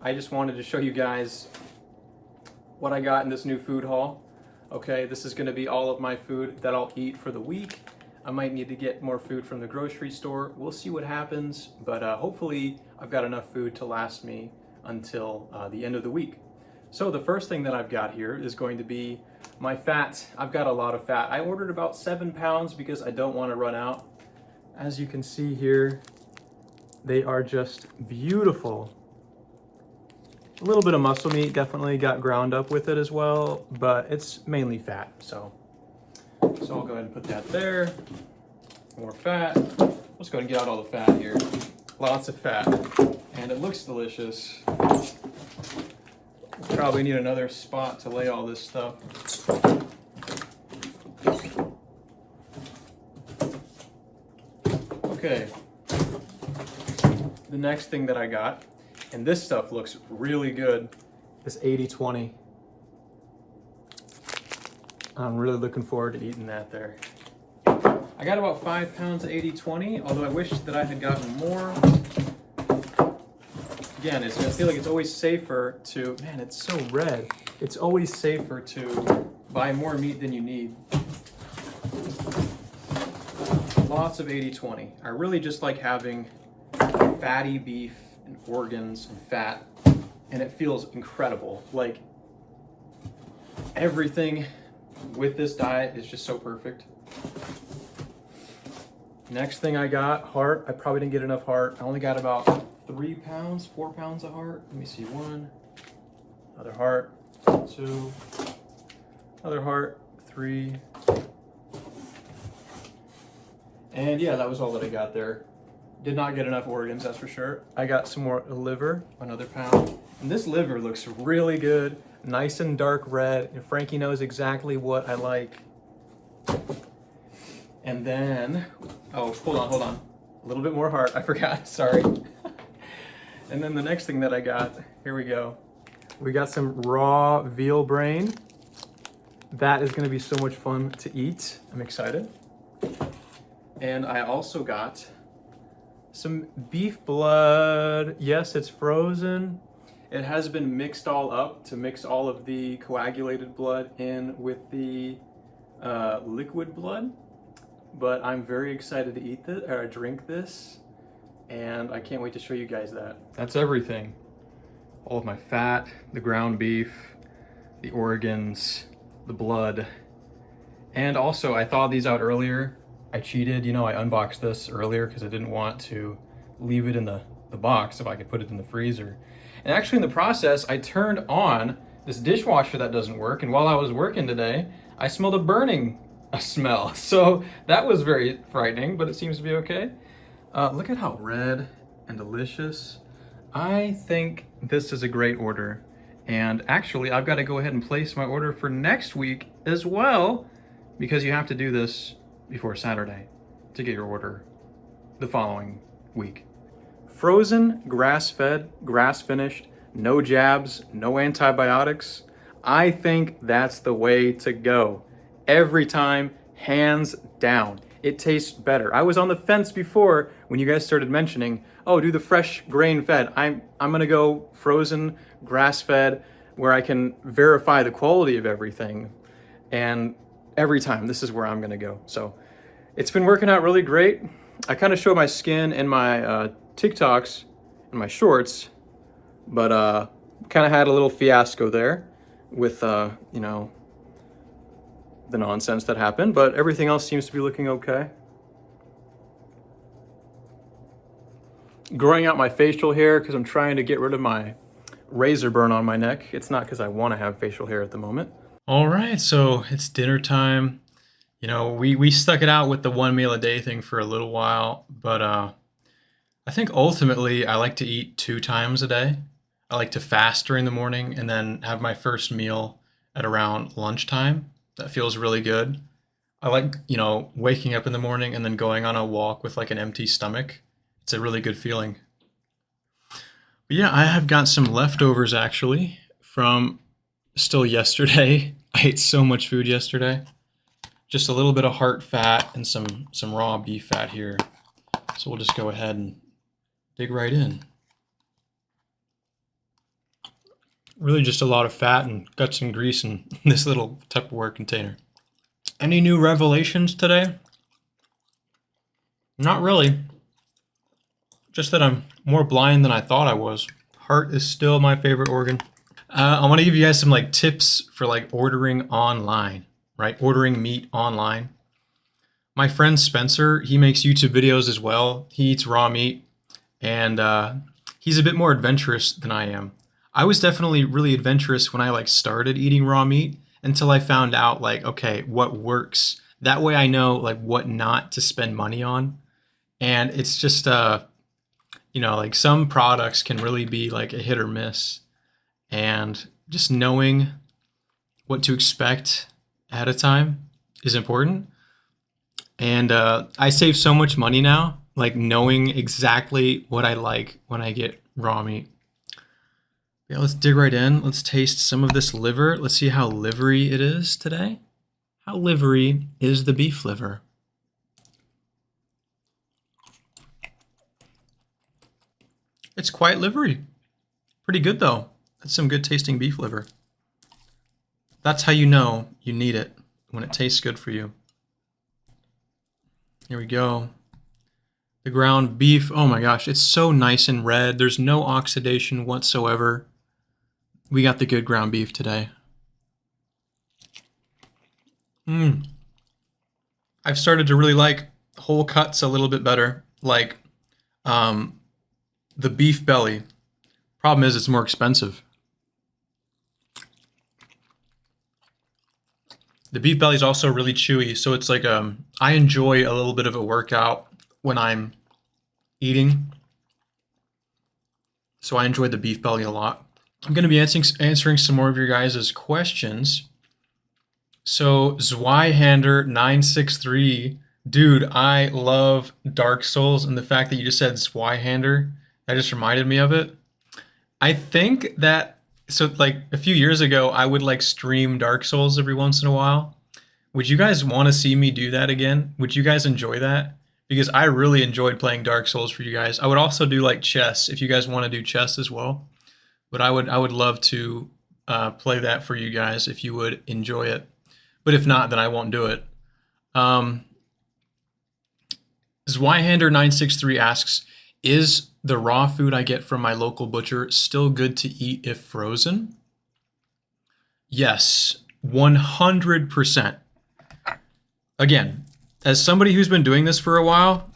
I just wanted to show you guys what I got in this new food haul. Okay, this is gonna be all of my food that I'll eat for the week. I might need to get more food from the grocery store. We'll see what happens, but hopefully I've got enough food to last me until the end of the week. So the first thing that I've got here is going to be my fat. I've got a lot of fat. I ordered about 7 pounds because I don't want to run out. As you can see here, they are just beautiful. A little bit of muscle meat definitely got ground up with it as well, but it's mainly fat. So I'll go ahead and put that there. More fat. Let's go ahead and get out all the fat here. Lots of fat. And it looks delicious. Probably need another spot to lay all this stuff. Okay. The next thing that I got, and this stuff looks really good, is 80/20. I'm really looking forward to eating that there. I got about 5 pounds of 80/20, although I wish that I had gotten more. Again, I feel like it's always safer to, man, it's so red. It's always safer to buy more meat than you need. Lots of 80/20. I really just like having fatty beef and organs and fat, and it feels incredible. Like, everything with this diet is just so perfect. Next thing I got, heart. I probably didn't get enough heart. I only got about 3 pounds, 4 pounds of heart. Let me see, 1, another heart, 2, another heart, 3. And yeah, that was all that I got there. Did not get enough organs, that's for sure. I got some more liver, another pound. And this liver looks really good, nice and dark red, and Frankie knows exactly what I like. And then, oh, hold on. A little bit more heart, I forgot, sorry. And then the next thing that I got, here we go. We got some raw veal brain. That is gonna be so much fun to eat. I'm excited. And I also got some beef blood. Yes, it's frozen. It has been mixed all up to mix all of the coagulated blood in with the liquid blood. But I'm very excited to eat this or drink this, and I can't wait to show you guys that. That's everything. All of my fat, the ground beef, the organs, the blood. And also, I thawed these out earlier. I cheated, you know, I unboxed this earlier because I didn't want to leave it in the box if I could put it in the freezer. And actually in the process, I turned on this dishwasher that doesn't work, and while I was working today, I smelled a burning smell. So that was very frightening, but it seems to be okay. Look at how red and delicious. I think this is a great order. And actually, I've got to go ahead and place my order for next week as well, because you have to do this before Saturday to get your order the following week. Frozen, grass-fed, grass-finished, no jabs, no antibiotics. I think that's the way to go. Every time, hands down. It tastes better. I was on the fence before when you guys started mentioning, oh, do the fresh grain-fed. I'm gonna go frozen, grass-fed, where I can verify the quality of everything. And every time, this is where I'm gonna go. So it's been working out really great. I kind of show my skin in my TikToks and my shorts, but kind of had a little fiasco there with, you know, the nonsense that happened, but everything else seems to be looking okay. Growing out my facial hair because I'm trying to get rid of my razor burn on my neck. It's not because I want to have facial hair at the moment. All right, so it's dinner time. You know, we stuck it out with the 1 meal a day thing for a little while, but I think ultimately I like to eat 2 times a day. I like to fast during the morning and then have my first meal at around lunchtime. That feels really good. I like, you know, waking up in the morning and then going on a walk with like an empty stomach. It's a really good feeling. But yeah, I have got some leftovers actually from still yesterday. I ate so much food yesterday. Just a little bit of heart fat and some raw beef fat here. So we'll just go ahead and dig right in. Really just a lot of fat and guts and grease in this little Tupperware container. Any new revelations today? Not really. Just that I'm more blind than I thought I was. Heart is still my favorite organ. I want to give you guys some like tips for like ordering online, right? Ordering meat online. My friend Spencer, he makes YouTube videos as well. He eats raw meat, and he's a bit more adventurous than I am. I was definitely really adventurous when I like started eating raw meat until I found out like, okay, what works. That way I know like what not to spend money on. And it's just, you know, like some products can really be like a hit or miss. And just knowing what to expect ahead of time is important. And I save so much money now, like knowing exactly what I like when I get raw meat. Yeah, let's dig right in. Let's taste some of this liver. Let's see how livery it is today. How livery is the beef liver? It's quite livery. Pretty good though. That's some good tasting beef liver. That's how you know you need it, when it tastes good for you. Here we go. The ground beef, oh my gosh, it's so nice and red. There's no oxidation whatsoever. We got the good ground beef today. I've started to really like whole cuts a little bit better. Like the beef belly. Problem is it's more expensive. The beef belly is also really chewy, so it's like I enjoy a little bit of a workout when I'm eating. So I enjoy the beef belly a lot. I'm going to be answering some more of your guys' questions. So Zweihander963, dude, I love Dark Souls, and the fact that you just said Zweihander, that just reminded me of it. I think that, so like a few years ago, I would like stream Dark Souls every once in a while. Would you guys want to see me do that again? Would you guys enjoy that? Because I really enjoyed playing Dark Souls for you guys. I would also do like chess if you guys want to do chess as well. But I would love to play that for you guys if you would enjoy it. But if not, then I won't do it. Zweihander963 asks, is the raw food I get from my local butcher still good to eat if frozen? Yes, 100%. Again, as somebody who's been doing this for a while,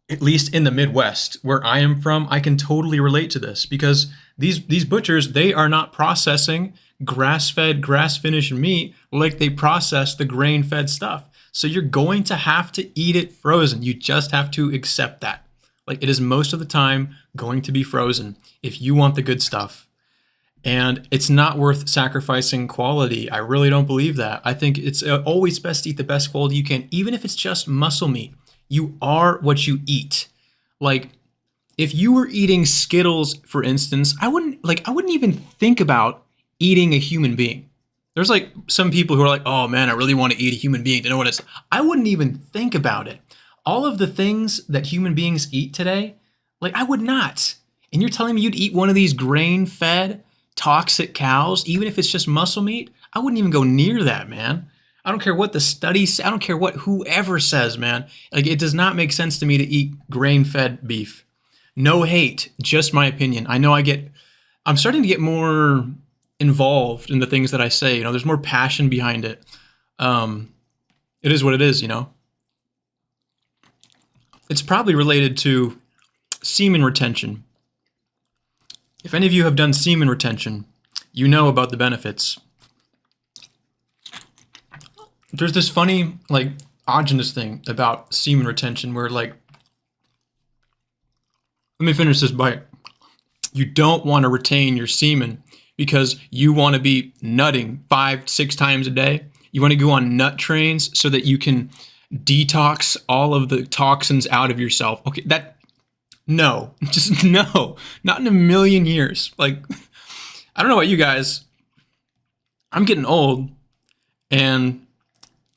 at least in the Midwest, where I am from, I can totally relate to this because these butchers, they are not processing grass-fed, grass-finished meat like they process the grain-fed stuff. So you're going to have to eat it frozen. You just have to accept that. Like it is most of the time going to be frozen if you want the good stuff. And it's not worth sacrificing quality. I really don't believe that. I think it's always best to eat the best quality you can, even if it's just muscle meat. You are what you eat. Like, if you were eating Skittles, for instance, I wouldn't even think about eating a human being. There's like some people who are like, oh man, I really want to eat a human being to know what it's. I wouldn't even think about it. All of the things that human beings eat today, like I would not. And you're telling me you'd eat one of these grain-fed, toxic cows, even if it's just muscle meat? I wouldn't even go near that, man. I don't care what the studies, I don't care what whoever says, man. Like, it does not make sense to me to eat grain-fed beef. No hate, just my opinion. I know I'm starting to get more involved in the things that I say. You know, there's more passion behind it. It is what it is, you know. It's probably related to semen retention. If any of you have done semen retention, you know about the benefits. There's this funny, like, ogenous thing about semen retention where, like, let me finish this bite. You don't want to retain your semen because you want to be nutting 5-6 times a day. You want to go on nut trains so that you can detox all of the toxins out of yourself. Okay, no, just no, not in a million years. Like, I don't know about you guys. I'm getting old and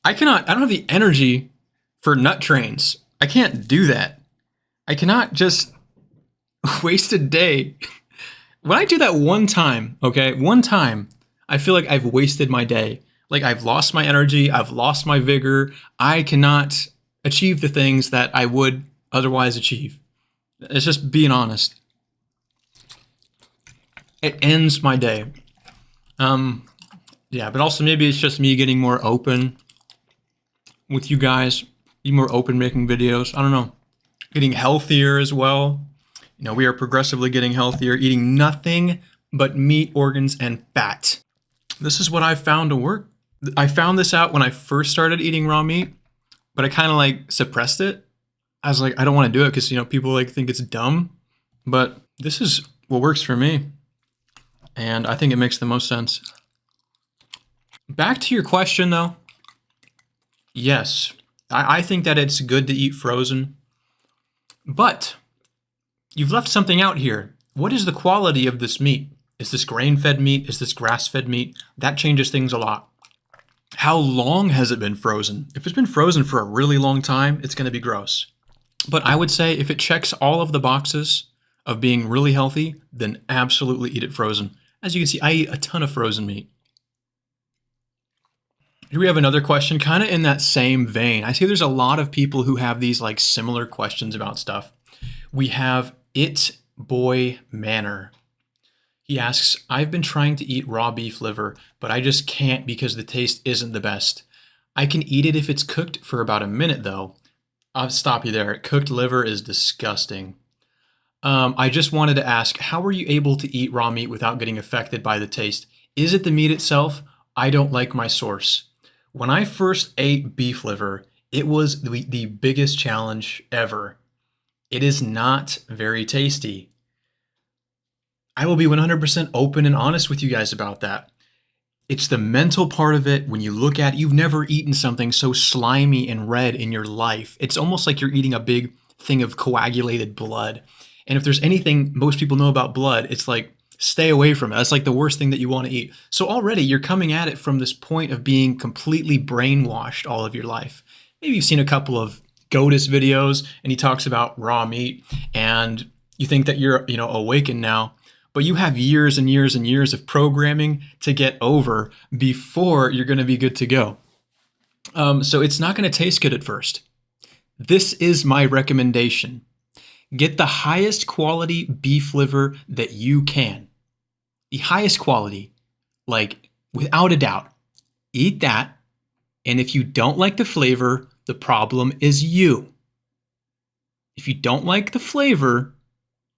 I don't have the energy for nut trains. I can't do that. I cannot just waste a day When I do that one time, okay, one time, I feel like I've wasted my day. Like I've lost my energy, I've lost my vigor. I cannot achieve the things that I would otherwise achieve. It's just being honest. It ends my day. Yeah, but also maybe it's just me getting more open with you guys, be more open making videos. I don't know. Getting healthier as well. You know, we are progressively getting healthier, eating nothing but meat, organs, and fat. This is what I found to work. I found this out when I first started eating raw meat, but I kind of like suppressed it. I was like, I don't want to do it because, you know, people like think it's dumb, but this is what works for me. And I think it makes the most sense. Back to your question though. Yes, I think that it's good to eat frozen, but you've left something out here. What is the quality of this meat? Is this grain-fed meat? Is this grass-fed meat? That changes things a lot. How long has it been frozen? If it's been frozen for a really long time, it's going to be gross. But I would say if it checks all of the boxes of being really healthy, then absolutely eat it frozen. As you can see, I eat a ton of frozen meat. Here we have another question, kind of in that same vein. I see there's a lot of people who have these like similar questions about stuff. We have It Boy Manor. He asks, I've been trying to eat raw beef liver, but I just can't because the taste isn't the best. I can eat it if it's cooked for about a minute though. I'll stop you there. Cooked liver is disgusting. I just wanted to ask, how are you able to eat raw meat without getting affected by the taste? Is it the meat itself? I don't like my source. When I first ate beef liver, it was the biggest challenge ever. It is not very tasty. I will be 100% open and honest with you guys about that. It's the mental part of it. When you look at it, you've never eaten something so slimy and red in your life. It's almost like you're eating a big thing of coagulated blood. And if there's anything most people know about blood, it's like, stay away from it. That's like the worst thing that you want to eat. So already you're coming at it from this point of being completely brainwashed all of your life. Maybe you've seen a couple of Godis videos and he talks about raw meat and you think that you're, you know, awakened now, but you have years and years and years of programming to get over before you're going to be good to go. So it's not going to taste good at first. This is my recommendation. Get the highest quality beef liver that you can. The highest quality, like without a doubt. Eat that. And if you don't like the flavor, the problem is you. If you don't like the flavor,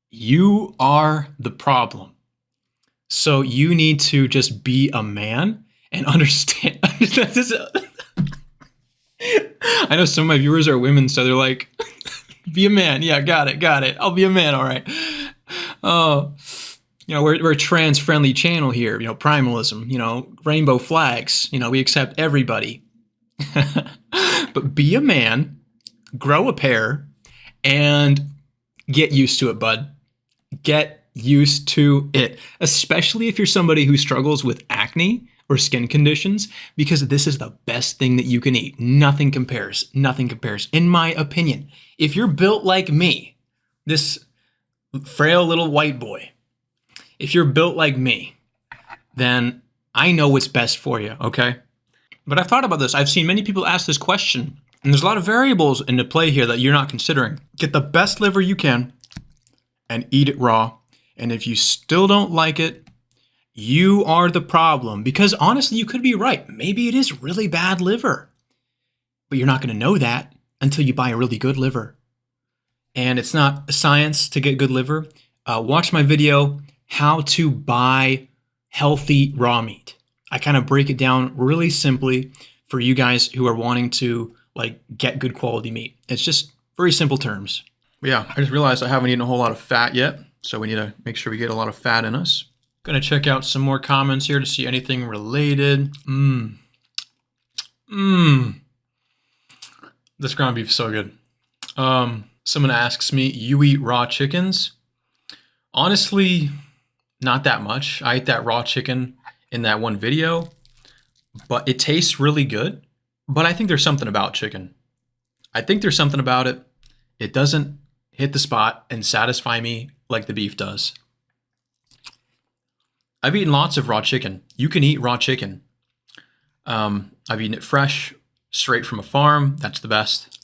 you are the problem. So you need to just be a man and understand. I know some of my viewers are women, so they're like, be a man. Yeah, got it. I'll be a man, all right. Oh, you know, we're a trans-friendly channel here. You know, primalism. You know, rainbow flags. You know, we accept everybody. But be a man, grow a pair, and get used to it, bud. Get used to it, especially if you're somebody who struggles with acne or skin conditions, because this is the best thing that you can eat. Nothing compares. Nothing compares, in my opinion. If you're built like me, this frail little white boy, if you're built like me, then I know what's best for you, okay? But I've thought about this. I've seen many people ask this question, and there's a lot of variables into play here that you're not considering. Get the best liver you can and eat it raw. And if you still don't like it, you are the problem. Because honestly, you could be right. Maybe it is really bad liver. But you're not going to know that until you buy a really good liver. And it's not a science to get good liver. Watch my video, how to buy healthy raw meat. I kind of break it down really simply for you guys who are wanting to like get good quality meat. It's just very simple terms. But yeah, I just realized I haven't eaten a whole lot of fat yet. So we need to make sure we get a lot of fat in us. Gonna check out some more comments here to see anything related. This ground beef is so good. Someone asks me, you eat raw chickens? Honestly, not that much. I ate that raw chicken in that one video, but it tastes really good. But I think there's something about chicken. I think there's something about it. It doesn't hit the spot and satisfy me like the beef does. I've eaten lots of raw chicken. You can eat raw chicken. I've eaten it fresh, straight from a farm. That's the best.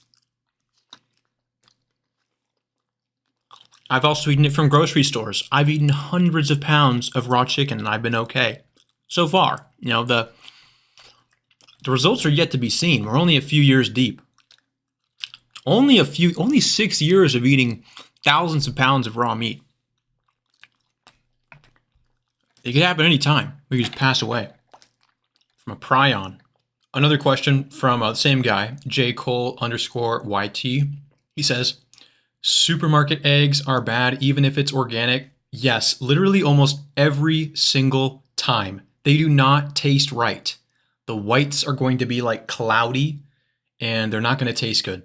I've also eaten it from grocery stores. I've eaten hundreds of pounds of raw chicken and I've been okay. So far, you know, the results are yet to be seen. We're only a few years deep. Only 6 years of eating thousands of pounds of raw meat. It could happen anytime. We could just pass away from a prion. Another question from the same guy, jcole_YT. He says, supermarket eggs are bad even if it's organic. Yes, literally almost every single time. They do not taste right. The whites are going to be like cloudy and they're not going to taste good.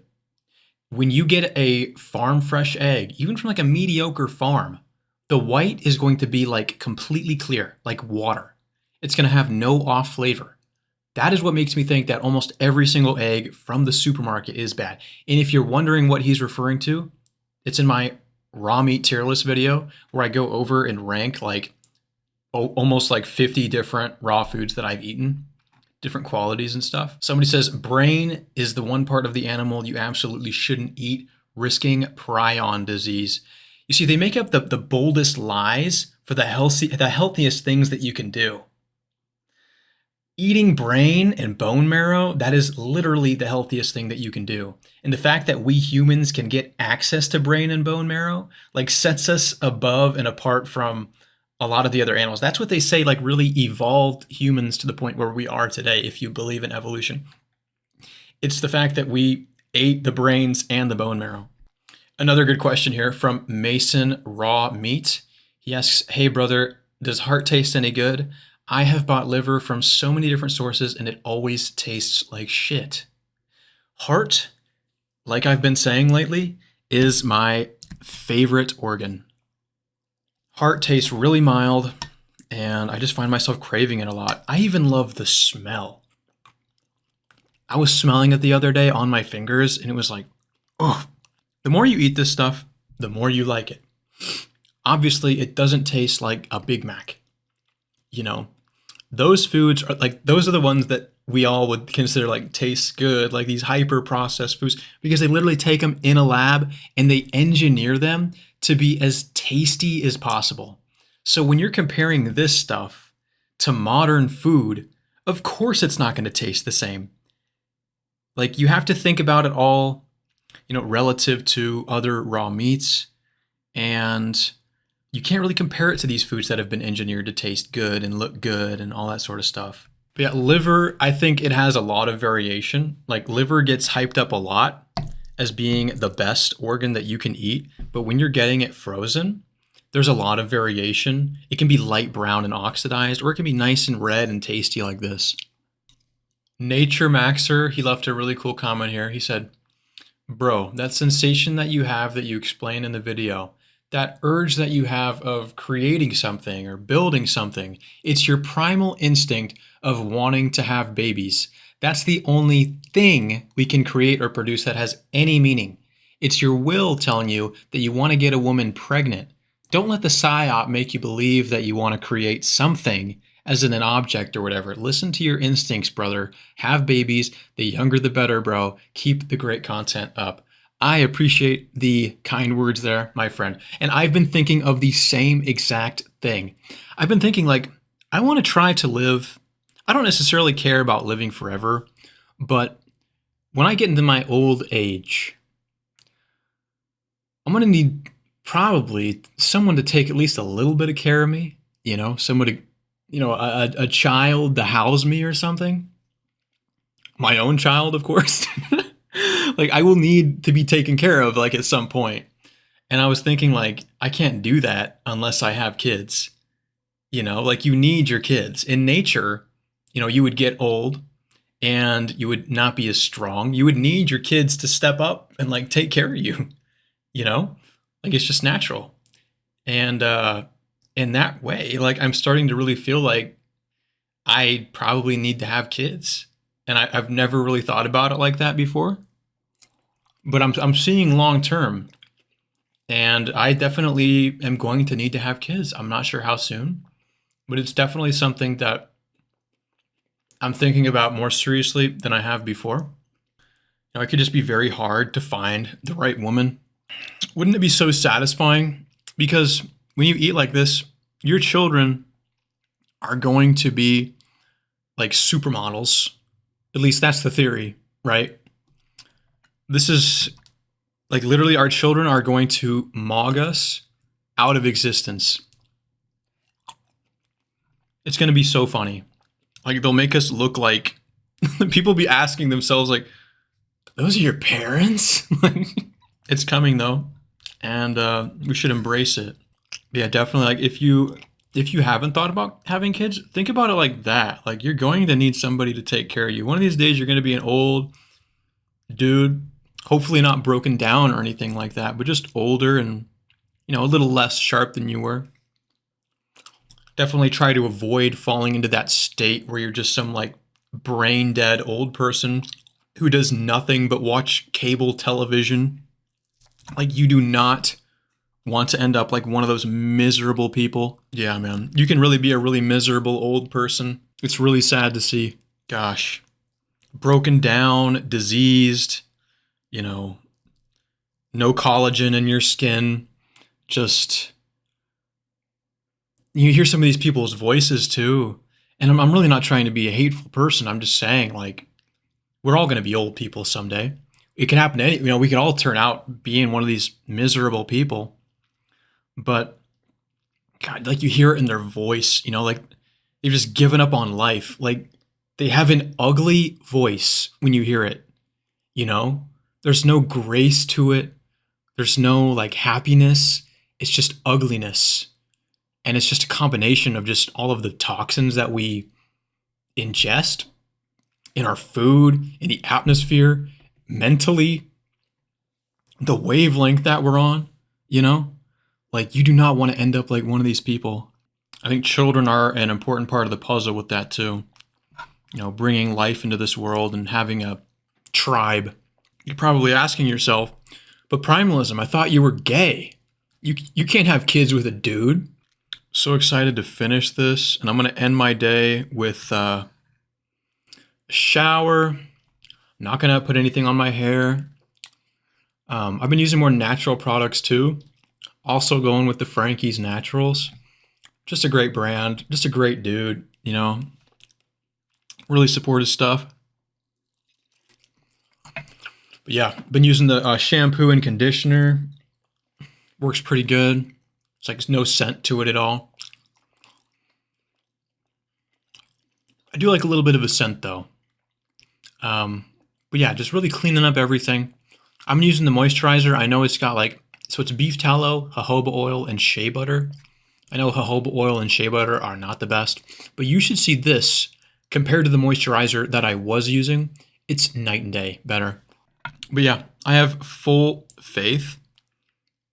When you get a farm fresh egg, even from like a mediocre farm, the white is going to be like completely clear, like water. It's going to have no off flavor. That is what makes me think that almost every single egg from the supermarket is bad. And if you're wondering what he's referring to, it's in my raw meat tier list video where I go over and rank like almost like 50 different raw foods that I've eaten, different qualities and stuff. Somebody says brain is the one part of the animal you absolutely shouldn't eat, risking prion disease. You see, they make up the boldest lies for the healthiest things that you can do. Eating brain and bone marrow, that is literally the healthiest thing that you can do. And the fact that we humans can get access to brain and bone marrow, like sets us above and apart from a lot of the other animals. That's what they say, like really evolved humans to the point where we are today, if you believe in evolution. It's the fact that we ate the brains and the bone marrow. Another good question here from Mason Raw Meat. He asks, hey brother, does heart taste any good? I have bought liver from so many different sources and it always tastes like shit. Heart, like I've been saying lately, is my favorite organ. Heart tastes really mild and I just find myself craving it a lot. I even love the smell. I was smelling it the other day on my fingers and it was like, oh. The more you eat this stuff, the more you like it. Obviously, it doesn't taste like a Big Mac. You know, those foods are like, those are the ones that we all would consider like taste good, like these hyper processed foods, because they literally take them in a lab and they engineer them to be as tasty as possible. So when you're comparing this stuff to modern food, of course it's not going to taste the same. Like you have to think about it all, you know, relative to other raw meats, and you can't really compare it to these foods that have been engineered to taste good and look good and all that sort of stuff. But yeah, liver, I think it has a lot of variation. Like liver gets hyped up a lot as being the best organ that you can eat, but when you're getting it frozen, there's a lot of variation. It can be light brown and oxidized, or it can be nice and red and tasty like this. Nature Maxer, he left a really cool comment here. He said, bro, that sensation that you have that you explain in the video, that urge that you have of creating something or building something, it's your primal instinct of wanting to have babies. That's the only thing we can create or produce that has any meaning. It's your will telling you that you want to get a woman pregnant. Don't let the psyop make you believe that you want to create something as in an object or whatever. Listen to your instincts, brother. Have babies. The younger the better, bro. Keep the great content up. I appreciate the kind words there, my friend. And I've been thinking of the same exact thing. I've been thinking like, I want to try to live. I don't necessarily care about living forever, but when I get into my old age, I'm going to need probably someone to take at least a little bit of care of me, you know, someone to, you know, a child to house me or something. My own child, of course. Like I will need to be taken care of like at some point. And I was thinking like, I can't do that unless I have kids. You know, like you need your kids. In nature, you know, you would get old and you would not be as strong. You would need your kids to step up and like take care of you, you know, like it's just natural. And in that way, like I'm starting to really feel like I probably need to have kids. And I've never really thought about it like that before. But I'm seeing long term. And I definitely am going to need to have kids. I'm not sure how soon. but it's definitely something that I'm thinking about more seriously than I have before. You know, it could just be very hard to find the right woman. Wouldn't it be so satisfying? Because when you eat like this, your children are going to be like supermodels. At least that's the theory, right? This is like literally our children are going to mog us out of existence. It's going to be so funny. Like they'll make us look like people be asking themselves like, those are your parents? It's coming though, and we should embrace it. Yeah, definitely. Like if you haven't thought about having kids, think about it like that. Like you're going to need somebody to take care of you. One of these days you're going to be an old dude, hopefully not broken down or anything like that, but just older and a little less sharp than you were. Definitely try to avoid falling into that state where you're just some like brain dead old person who does nothing but watch cable television. Like you do not want to end up like one of those miserable people. Yeah, man. You can really be a really miserable old person. It's really sad to see. Gosh. Broken down, diseased, no collagen in your skin. Just, you hear some of these people's voices too. And I'm really not trying to be a hateful person. I'm just saying, like, we're all going to be old people someday. It can happen to any, we can all turn out being one of these miserable people. But God, like you hear it in their voice, like they've just given up on life. Like they have an ugly voice when you hear it, There's no grace to it. There's no like happiness. It's just ugliness. And it's just a combination of just all of the toxins that we ingest in our food, in the atmosphere, mentally, the wavelength that we're on, Like you do not want to end up like one of these people. I think children are an important part of the puzzle with that too. Bringing life into this world and having a tribe. You're probably asking yourself, but Primalism, I thought you were gay. You can't have kids with a dude. So excited to finish this, and I'm going to end my day with a shower. I'm not going to put anything on my hair. I've been using more natural products too. Also going with the Frankie's Naturals. Just a great brand. Just a great dude, Really support his stuff. But yeah, been using the shampoo and conditioner. Works pretty good. It's like there's no scent to it at all. I do like a little bit of a scent though. But yeah, just really cleaning up everything. I'm using the moisturizer. I know it's got so it's beef tallow, jojoba oil, and shea butter. I know jojoba oil and shea butter are not the best, but you should see this compared to the moisturizer that I was using. It's night and day better. But yeah, I have full faith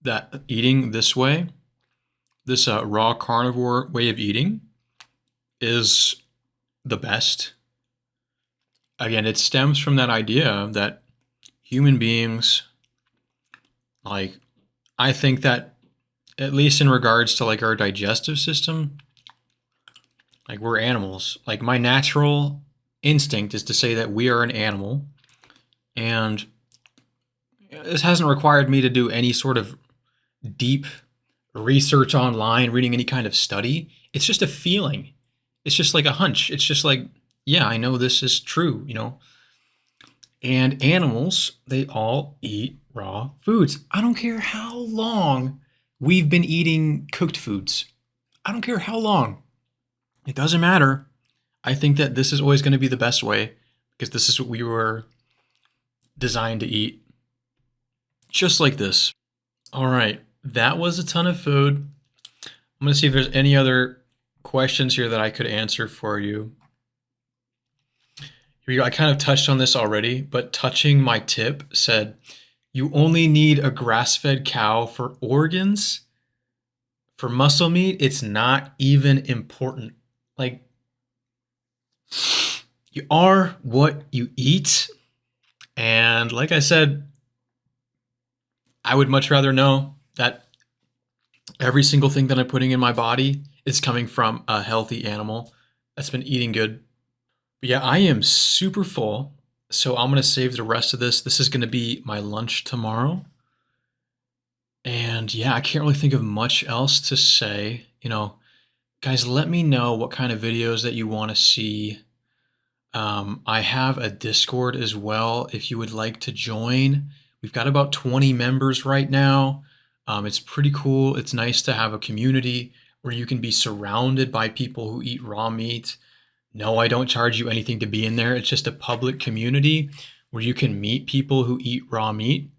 that eating this way, this raw carnivore way of eating, is the best. Again, it stems from that idea that human beings, I think that at least in regards to our digestive system, we're animals. My natural instinct is to say that we are an animal, and this hasn't required me to do any sort of deep research online, reading any kind of study. It's just a feeling. It's just like a hunch. It's just yeah, I know this is true, And animals, they all eat raw foods. I don't care how long we've been eating cooked foods. I don't care how long. It doesn't matter. I think that this is always going to be the best way because this is what we were designed to eat. Just like this. All right. That was a ton of food. I'm going to see if there's any other questions here that I could answer for you. Here we go. I kind of touched on this already, but touching my tip said, you only need a grass-fed cow for organs. For muscle meat, it's not even important. You are what you eat. And like I said, I would much rather know that every single thing that I'm putting in my body is coming from a healthy animal that's been eating good. But yeah, I am super full, so I'm gonna save the rest of this. This is gonna be my lunch tomorrow. And yeah, I can't really think of much else to say. Guys, let me know what kind of videos that you want to see. I have a Discord as well if you would like to join. We've got about 20 members right now. It's pretty cool. It's nice to have a community where you can be surrounded by people who eat raw meat. No, I don't charge you anything to be in there. It's just a public community where you can meet people who eat raw meat.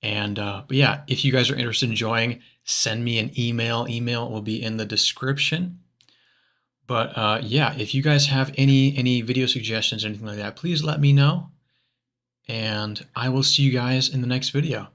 And but yeah, if you guys are interested in joining, send me an email. Email will be in the description. But yeah, if you guys have any video suggestions or anything like that, please let me know. And I will see you guys in the next video.